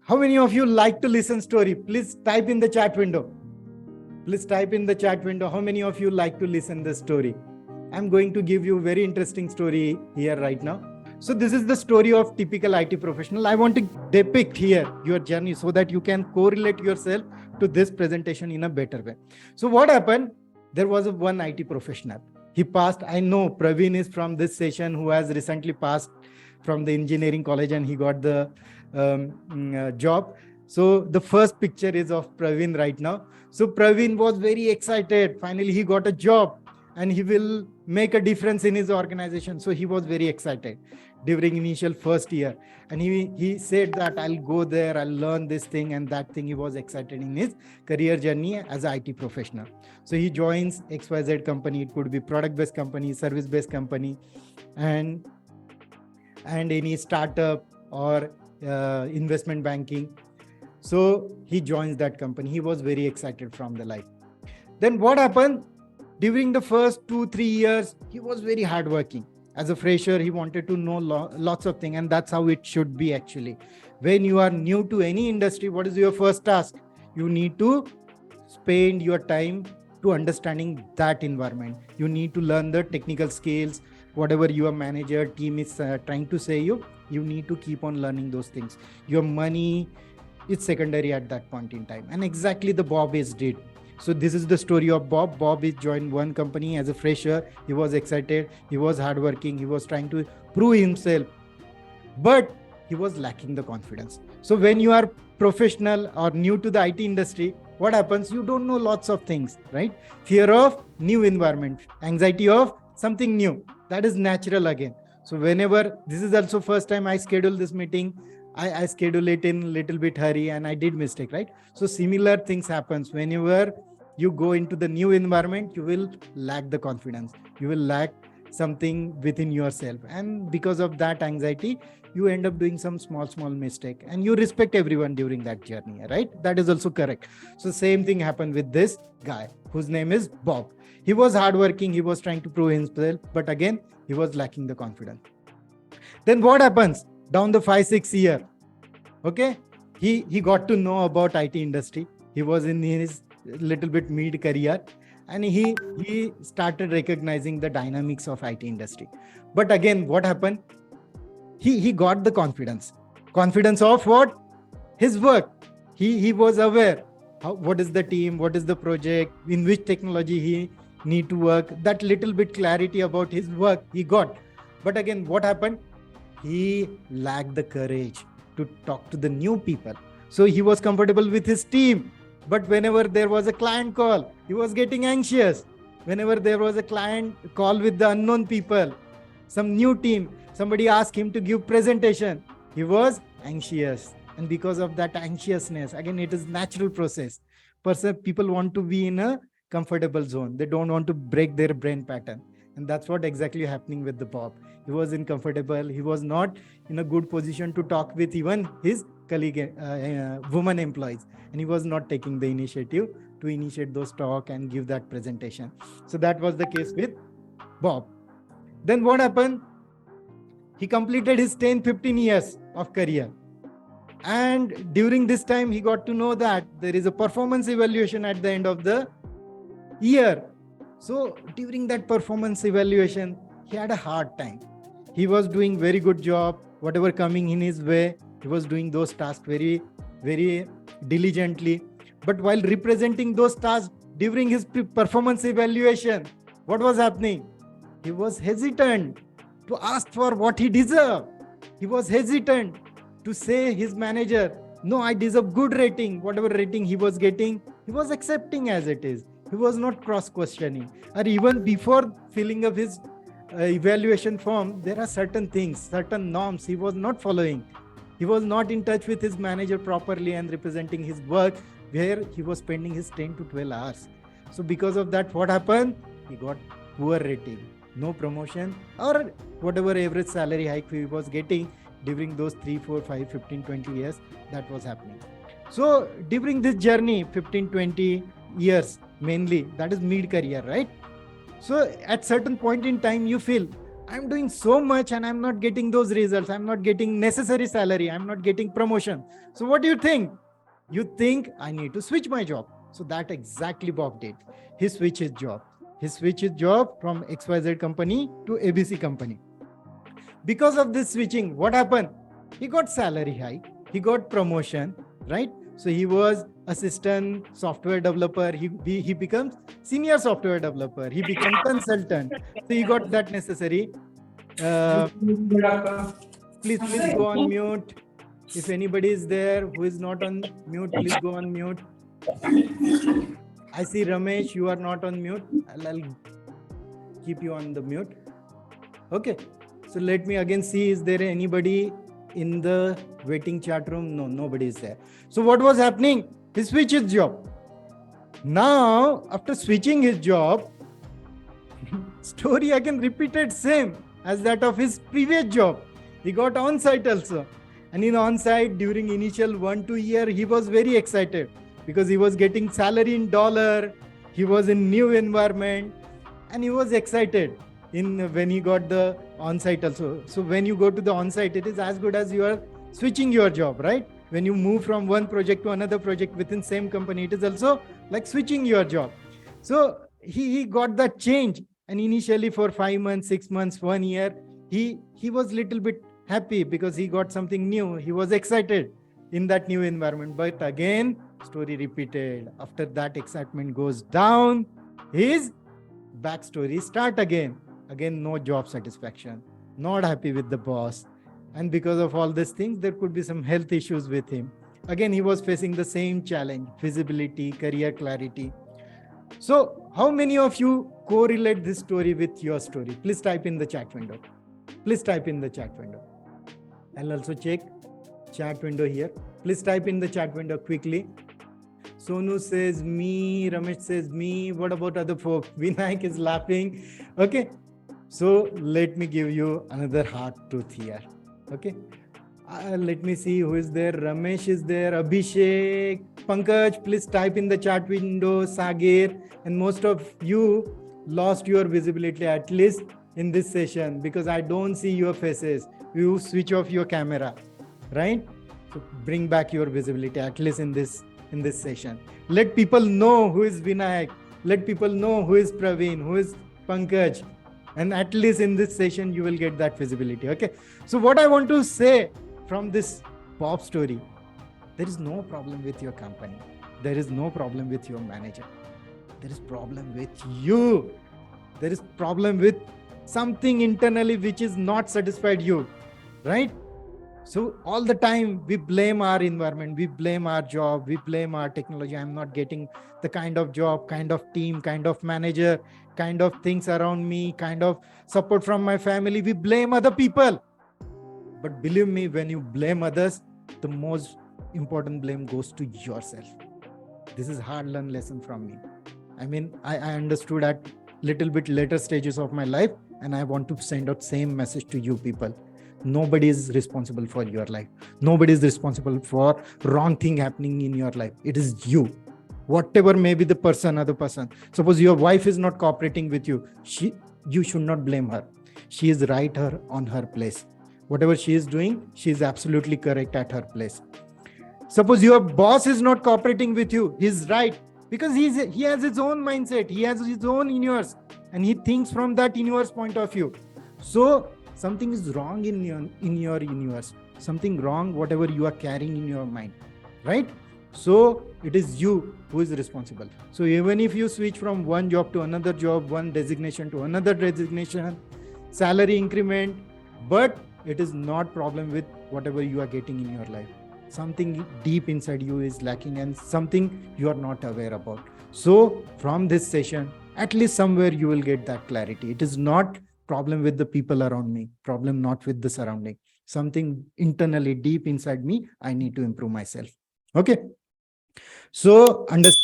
How many of you like to listen story? Please type in the chat window. Please type in the chat window. How many of you like to listen the story? I'm going to give you a very interesting story here right now. So this is the story of typical IT professional. I want to depict here your journey so that you can correlate yourself to this presentation in a better way. So what happened? There was one IT professional. He passed. I know Praveen is from this session who has recently passed from the engineering college and he got the job. So the first picture is of Praveen right now. So Praveen was very excited. Finally, he got a job and he will make a difference in his organization. So he was very excited during initial first year. And he said that I'll go there, I'll learn this thing and that thing. He was excited in his career journey as an IT professional. So he joins XYZ company. It could be product-based company, service-based company, and any startup or investment banking. So he joins that company. He was very excited from the life. Then what happened? During the first 2-3 years, he was very hardworking. As a fresher, he wanted to know lots of things, and that's how it should be actually. When you are new to any industry, what is your first task? You need to spend your time to understanding that environment. You need to learn the technical skills, whatever your manager team is trying to say you need to keep on learning those things. Your money is secondary at that point in time. And exactly the Bob is did. So this is the story of Bob. Bob is joined one company as a fresher. He was excited. He was hardworking. He was trying to prove himself, but he was lacking the confidence. So when you are professional or new to the IT industry, what happens? You don't know lots of things, right? Fear of new environment, anxiety of something new. That is natural again. So whenever, this is also first time I schedule this meeting, I schedule it in little bit hurry and I did mistake, right? So similar things happens whenever you go into the new environment, you will lack the confidence. You will lack something within yourself. And because of that anxiety, you end up doing some small mistake and you respect everyone during that journey, right? That is also correct. So same thing happened with this guy whose name is Bob. He was hardworking. He was trying to prove himself, but again, he was lacking the confidence. Then what happens? Down the 5-6 year, okay, he got to know about IT industry. He was in his little bit mid career and he started recognizing the dynamics of IT industry. But again, what happened? He got the confidence of what? His work. He was aware what is the team, what is the project, in which technology he need to work. That little bit clarity about his work he got. But again, what happened? He lacked the courage to talk to the new people. So he was comfortable with his team, but whenever there was a client call, he was getting anxious. Whenever there was a client call with the unknown people, some new team, somebody asked him to give presentation, he was anxious. And because of that anxiousness, again, it is natural process. People want to be in a comfortable zone. They don't want to break their brain pattern. And that's what exactly happening with the Bob. He was uncomfortable. He was not in a good position to talk with even his colleague, woman employees. And he was not taking the initiative to initiate those talk and give that presentation. So that was the case with Bob. Then what happened? He completed his 10-15 years of career. And during this time, he got to know that there is a performance evaluation at the end of the year. So during that performance evaluation, he had a hard time. He was doing very good job, whatever coming in his way, he was doing those tasks very, very diligently. But while representing those tasks during his performance evaluation, what was happening? He was hesitant to ask for what he deserved. He was hesitant to say his manager, no, I deserve good rating. Whatever rating he was getting, he was accepting as it is. He was not cross-questioning. Or even before filling up his evaluation form, there are certain things, certain norms he was not following. He was not in touch with his manager properly and representing his work where he was spending his 10 to 12 hours. So because of that, what happened? He got poor rating, no promotion, or whatever average salary hike he was getting during those 3, 4, 5, 15, 20 years, that was happening. So during this journey, 15, 20 years, mainly, that is mid-career, right? So at certain point in time, you feel, I'm doing so much and I'm not getting those results. I'm not getting necessary salary. I'm not getting promotion. So what do you think? You think I need to switch my job. So that exactly Bob did. He switched his job. He switched his job from XYZ company to ABC company. Because of this switching, what happened? He got salary hike. He got promotion, right? So he was assistant software developer. He becomes senior software developer. He becomes consultant. So he got that necessary. Please go on mute. If anybody is there who is not on mute, please go on mute. I see Ramesh, you are not on mute. I'll keep you on the mute. Okay. So let me again see, is there anybody in the waiting chat room? No, nobody is there. So what was happening? He switched his job. Now, after switching his job, story again repeated same as that of his previous job. He got on-site also. And in on-site, during initial 1-2 year, he was very excited because he was getting salary in dollar. He was in new environment and he was excited when he got the on-site also. So when you go to the on-site, it is as good as you are switching your job, right? When you move from one project to another project within same company, it is also like switching your job. So he got that change. And initially for 5 months, 6 months, 1 year, he was little bit happy because he got something new. He was excited in that new environment. But again, story repeated. After that excitement goes down, his backstory start again. Again, no job satisfaction, not happy with the boss. And because of all these things, there could be some health issues with him. Again, he was facing the same challenge, visibility, career clarity. So how many of you correlate this story with your story? Please type in the chat window. Please type in the chat window. I'll also check chat window here. Please type in the chat window quickly. Sonu says me, Ramesh says me. What about other folks? Vinayak is laughing. Okay. So let me give you another hard truth here. Okay. Let me see who is there. Ramesh is there. Abhishek, Pankaj, please type in the chat window. Sagir, and most of you lost your visibility at least in this session because I don't see your faces. You switch off your camera, right? So bring back your visibility at least in this session. Let people know who is Vinayak. Let people know who is Praveen, who is Pankaj. And at least in this session, you will get that visibility. Okay. So what I want to say from this Bob story, there is no problem with your company. There is no problem with your manager. There is problem with you. There is problem with something internally which is not satisfied you, right? So all the time we blame our environment, we blame our job, we blame our technology. I'm not getting the kind of job, kind of team, kind of manager, kind of things around me, kind of support from my family. We blame other people. But believe me, when you blame others, the most important blame goes to yourself. This is hard-learned lesson from me. I mean, I understood at little bit later stages of my life, and I want to send out same message to you people. Nobody is responsible for your life. Nobody is responsible for wrong thing happening in your life. It is you. Whatever may be the other person. Suppose your wife is not cooperating with you. You should not blame her. She is right on her place. Whatever she is doing, she is absolutely correct at her place. Suppose your boss is not cooperating with you. He's right because he has his own mindset. He has his own universe and he thinks from that universe point of view. So something is wrong in your universe. Something wrong, whatever you are carrying in your mind, right? So it is you who is responsible. So even if you switch from one job to another job, one designation to another designation, salary increment, but it is not problem with whatever you are getting in your life. Something deep inside you is lacking and something you are not aware about. So from this session, at least somewhere you will get that clarity. It is not problem with the people around me, problem not with the surrounding. Something internally deep inside me, I need to improve myself. Okay. So understand.